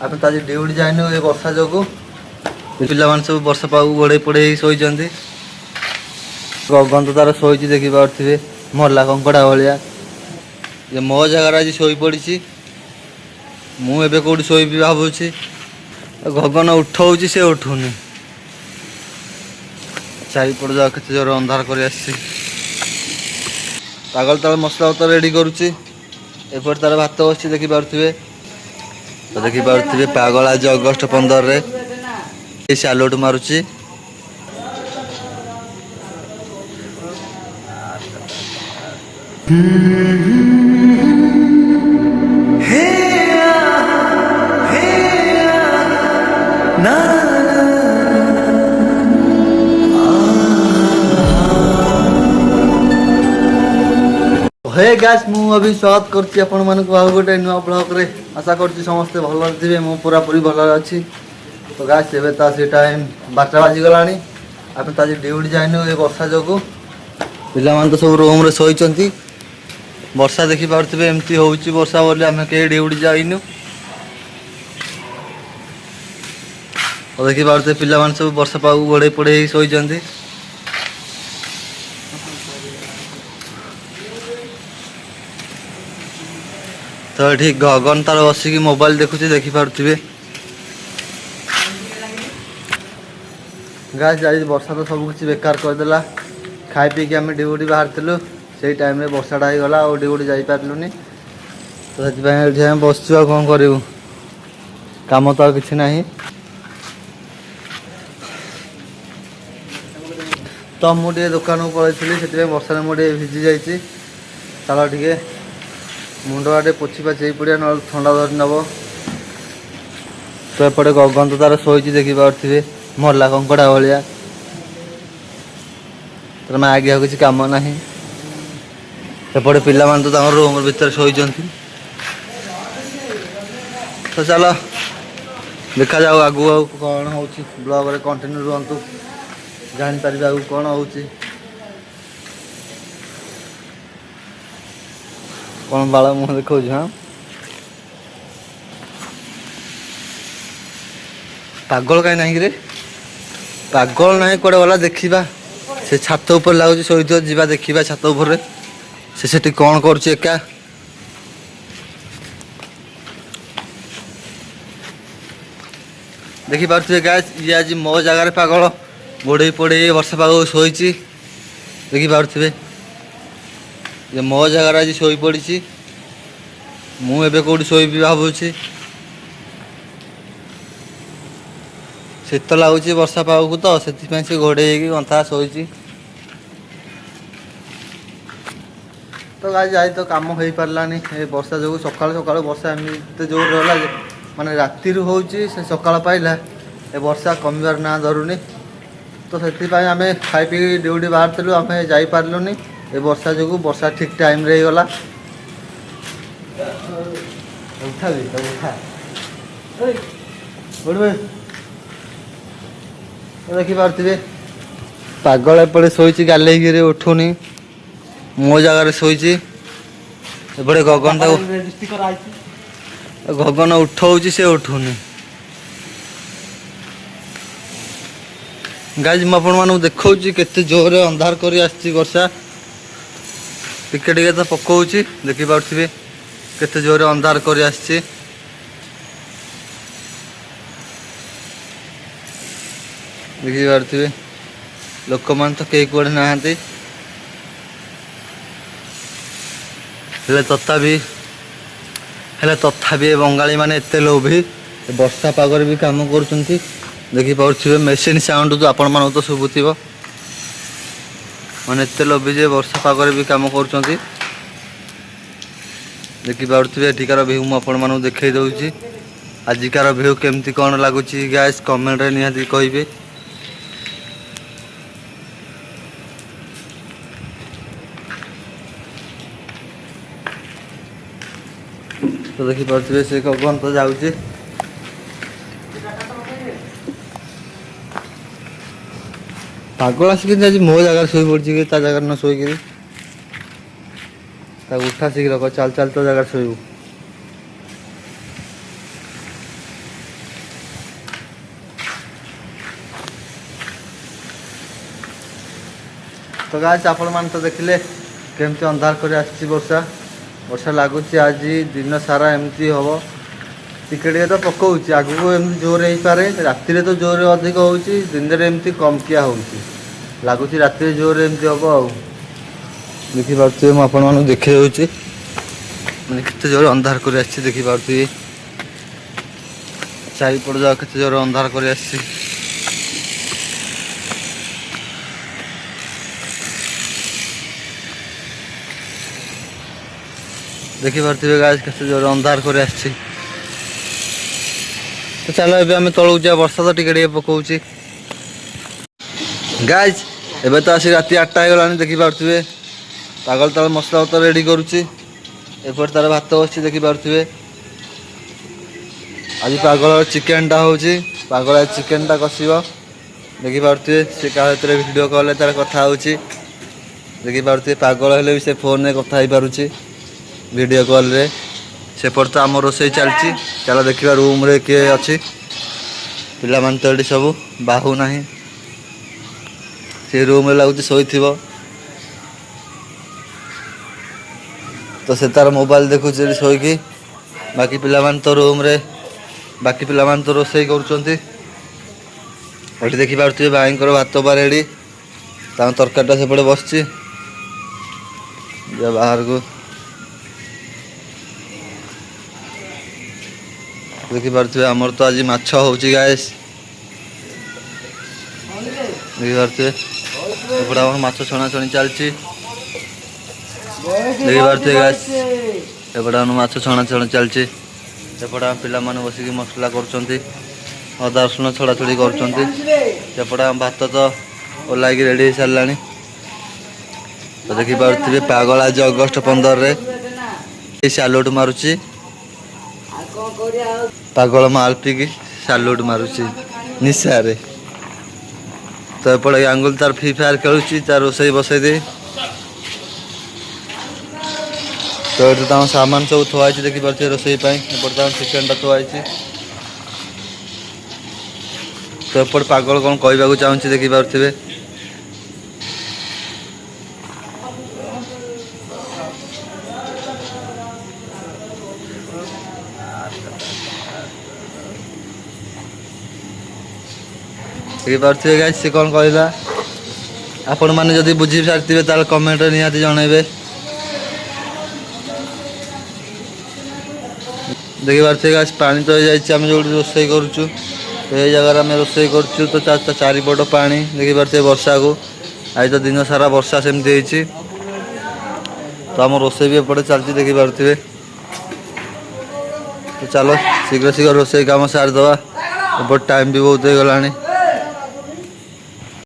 ଆମେ ତ ଆଜି ଡ୍ୟୁଟି ଯାଇନୁ ଏ ବର୍ଷା ଯୋଗୁଁ। ପିଲାମାନେ ସବୁ ବର୍ଷା ପାଗକୁ ଗୋଡ଼େଇ ପୋଡ଼େଇ ହେଇ ଶୋଇଛନ୍ତି। ଗଗନ ତ ତାର ଶୋଇଛି ଦେଖିପାରୁଥିବେ ମଲା କଙ୍କଡ଼ା ଭଳିଆ। ଯେ ମୋ ଜାଗାରେ ଆଜି ଶୋଇପଡ଼ିଛି। ମୁଁ ଏବେ କେଉଁଠି ଶୋଇବି ଭାବୁଛି। ଗଗନ ଉଠଉଛି ସେ ଉଠୁନି। ଚାରିପଟ ଯାକ କେତେ ଜୋର ଅନ୍ଧାର କରି ଆସିଛି। ପାଗଳ ତାର ମସଲା ପତ୍ର ରେଡ଼ି କରୁଛି। ଏପଟେ ତାର ଭାତ ବସିଛି ଦେଖିପାରୁଥିବେ। ତ ଦେଖିପାରୁଥିବେ ପାଗଳ ଆଜି ଅଗଷ୍ଟ 15ରେ ସାଲୁଟ ମାରୁଛି। हे गाइस मु अभी स्वागत करछि आपण मानक आउ गोटे नुआ ब्लॉग रे। आशा करछि समस्त भल थिबे। मु पूरा पूरी भल अछि। तो गाइस एबे ता से टाइम 12 बाजी गलानी। आपण ताजी ड्यूटी जाइनु ए वर्षा जोगु। पिला मान तो सब रूम रे सोइचंती। वर्षा देखि पारथिबे एमती होउछि वर्षा बोले हमें के ड्यूटी जाइनु। और देखि पारथिबे पिला मान सब वर्षा पागु गोड़े पड़े ही सोइचंती। तो ये गगन तार बसिक मोबाइल देखुचे देखिपे। गाइस आज वर्षा तो सब किसी बेकार करदेला। खाई पी के आम ड्यूटी बाहर थिलु से टाइम रे वर्षाटा होगला और ड्यूटी जापारूनी। तो से बस कौन करूँ कम तो किसी ना। तो मुझे दुकान को पलैली से वर्षा मुझे भिजी जाइए। चलो टे मुंड आटे पोछि पाछि पड़िया ना ठंडा धरी नब। तो एपटे गगन तो तार शोची देखिपे मरला कंकड़ा भाया। तर मैं आगे किसी कम ना। एपटे पिला तो रूम भीतर शोचती। तो चलो देखा जाऊ आगु आउ कौन हो ब्लॉग रे कंटिन्यू रुहतु जापर आगु कौन हो कौन बाल मुह देखा। हाँ पागल कहीं ना रे पागल ना कड़े गला देखा से छात ऊपर लगुच शोथ जा देखा छात उपर से कौन कर एका। देखिपे गाइस ये आज मो जगार पागल गोड़े पड़े वर्षा पाग शोची देखिपे। ये मो जगार आज शोई पड़ी। मु एबे कोठी शोइबी भाबुछि। शीत लगुच वर्षा पाग को तो से घोड़े गंथा शोची। तो गाइस आज तो कम हो पारानी वर्षा जो सका सका वर्षा एमती जोर रहा माने राति होची से सकाळ पाइला ए वर्षा कमिबार ना धरुनी। तो से आम खाई पी ड्यूटी बाहर थिलु आम जाई पारलुनी ए वर्षा जो वर्षा ठीक टाइम रे गला। उठा भी तो उठा देखिपे पागल एपटे शोची गाले उठुनी मो जगार शोची। एपटे गगन गगन उठाऊँ से उठुनी। गाइस मु आपण मानू देखा केते जोर अंधार कर वर्षा टिके टिके तो पकाउछि देखिपे केते जोर अंधार कर देखिपे। लोक मान तो कई कड़े नहांती तथापि बंगाली माने एते लोभी वर्षा पागर भी काम करुँच। देखिपे मेसीन साउंड तो आपण मान तो शुभुव माने एते लोभी जे वर्षा पागर भी काम करुँच। देखिपे एठिकार भ्यू मुझे आपण मानू देखई दउछि। आजिकार भ्यू केमती कौन लगुच गाइस कमेंट रे निहाती कहिबे। तो देखिपे से गगन तो जाऊँगी। पागल आसिक आज मो जगह शोई पड़ी कि जगह न शोक उठा शीघ्र चल चल तो जगह शोबू। तो गाइस आपण मान तो देखिले केमती अंधार कर आसी वर्षा वर्षा लगुच आज दिन सारा एमती हम टिके तो पकाऊँ आगू एमती जोर हो पारे राति तो जोर अधिक हो दिन में एमती कमकिया हो लगुच राति जोर एमती हम आ देखिपे मुझे देखे मैंने केते जोर अंधार कर देखिपे चारिपट जाओ केते जोर अंधार कर देखिपे गाइस केते जोर अंधार कर तो चलो ए आम तलू जा वर्षा तो टिके पकाऊँ गाइस एबे तो आसी राति 8टा हो गलानी देखिपे पागल ताल मसला तो रेडी करुच्ची एपट तार भात बस देखिपे आज पागल चिकेनटा हो पागल चिकेनटा कषिब देखिपे सी क्या वीडियो कॉल तार कथा हो देखिपे पागल हेले भी से फोन में कथा पारुची वीडियो कॉल रे सेपट तो आम रोसे चलती चलो देखा रूम रे किए अच्छी पिला मान तो ये सब बाहू ना से रूम रे लगुच शोई तो से तार मोबाइल देखुच शोईकी बाकी पिला मान तो रूम रे बाकी पिला मान तो रोसे कर देखिपे भाई भात बा रेडी तरकारीटा सेपटे बस बाहर को देखिपे आमर तो आज माछ हो गाइस देखिपे एपटा माछ छणा छणी चलती देखिपे गाइस एपटा माछ छणा छणी चलती सेपटा पिला माने बसिक मसला कर अदा रसुण छड़ा छड़ी कर भात तो ओल्लाइक रेडी हो सारा तो देखिपे पागल आज अगस्ट 15 रे सालुट मारुची पागल माल पी सालुट मारुची निशा रे तो एपटे आंगुल तार फ्री फायर खेलुची तार रोसई बसई दे तो ये सामान सब थोड़ी देखिपे रोसई एपटे चिकेनटा थोड़ी तो एपट पागल कौन कहवाक चाहूँगी देखिपे देखिपे गाइस सी कौन कहला आपण मैंने जदि बुझी सारी ताल कमेंट निहाती जनइबे देखिपे गाइस पानी तो जाम जो रोसई करुचु तो ये जगह आम रोसई करुचु तो चारिपट पानी देखिपे वर्षा को आज तो दिन सारा वर्षा सेमती तो आम रोसई भी एपटे चलती देखिपे तो चलो शीघ्र शीघ्र रोसई काम सारिदे एपट टाइम भी बहुत हो गलानी